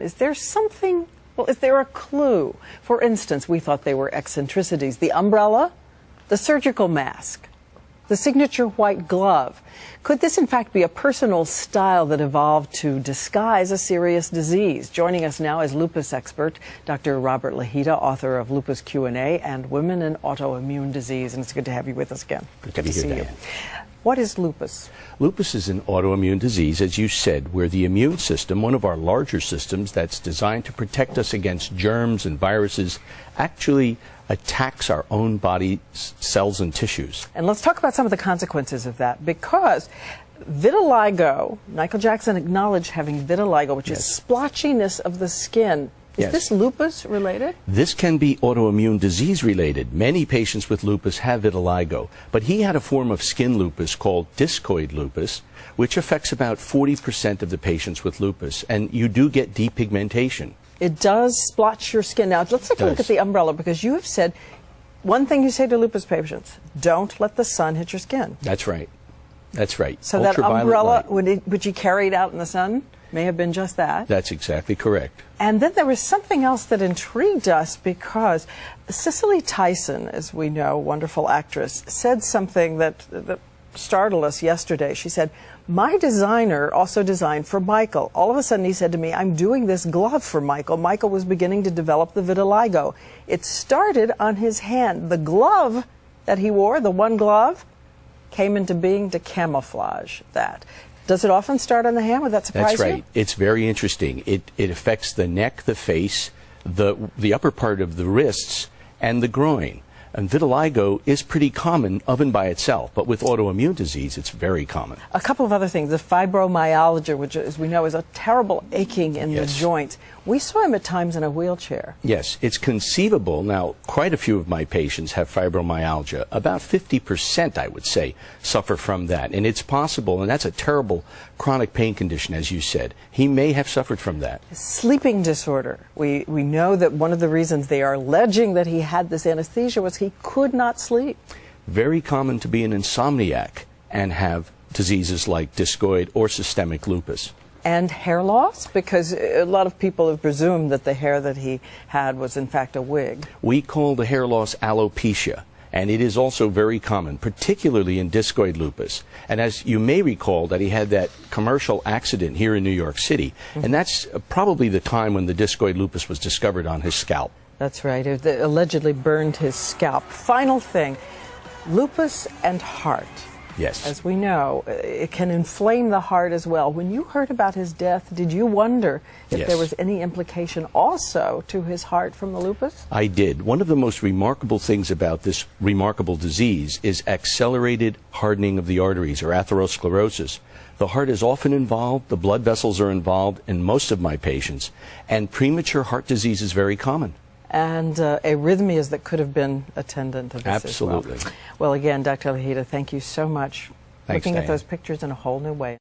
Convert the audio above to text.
Is there something, well, is there a clue? For instance, we thought they were eccentricities. The umbrella, the surgical mask, the signature white glove. Could this in fact be a personal style that evolved to disguise a serious disease? Joining us now is lupus expert Dr. Robert Lahita, author of Lupus Q&A and Women and Autoimmune Disease. And it's good to have you with us again. Good to see you. What is lupus? Lupus is an autoimmune disease, as you said, where the immune system, one of our larger systems that's designed to protect us against germs and viruses, actually attacks our own body cells and tissues. And let's talk about some of the consequences of that, because vitiligo, Michael Jackson acknowledged having vitiligo, which is splotchiness of the skin. Is this lupus related? This can be autoimmune disease related. Many patients with lupus have vitiligo, but he had a form of skin lupus called Discoid lupus, which affects about 40% of the patients with lupus, and you do get depigmentation. It does splotch your skin. Now, let's take a look at the umbrella, because you have said, one thing you say to lupus patients, don't let the sun hit your skin. That's right. That's right. So that umbrella, which you carried out in the sun, may have been just that. That's exactly correct. And then there was something else that intrigued us, because Cicely Tyson, as we know, wonderful actress, said something that startled us yesterday. She said, my designer also designed for Michael. All of a sudden he said to me, I'm doing this glove for Michael. Michael was beginning to develop the vitiligo. It started on his hand. The glove that he wore, the one glove, came into being to camouflage that. Does it often start on the hand? Would that surprise you? That's right. It's very interesting. It affects the neck, the face, the upper part of the wrists, and the groin. And vitiligo is pretty common of and by itself, but with autoimmune disease, it's very common. A couple of other things. The fibromyalgia, which, as we know, is a terrible aching in the joints. We saw him at times in a wheelchair. Yes, it's conceivable. Now, quite a few of my patients have fibromyalgia. About 50%, I would say, suffer from that. And it's possible, and that's a terrible chronic pain condition, as you said. He may have suffered from that. Sleeping disorder. We know that one of the reasons they are alleging that he had this anesthesia was he could not sleep. Very common to be an insomniac and have diseases like discoid or systemic lupus. And hair loss? Because a lot of people have presumed that the hair that he had was in fact a wig. We call the hair loss alopecia, and it is also very common, particularly in discoid lupus. And as you may recall, that he had that commercial accident here in New York City, and that's probably the time when the discoid lupus was discovered on his scalp. That's right. It allegedly burned his scalp. Final thing, lupus and heart. Yes. As we know, it can inflame the heart as well. When you heard about his death, did you wonder if there was any implication also to his heart from the lupus? I did. One of the most remarkable things about this remarkable disease is accelerated hardening of the arteries, or atherosclerosis. The heart is often involved, the blood vessels are involved in most of my patients, and premature heart disease is very common. And arrhythmias that could have been attendant to this Absolutely. as well. Well, again, Dr. Lahita, thank you so much. Thanks, Looking Diane. at those pictures in a whole new way.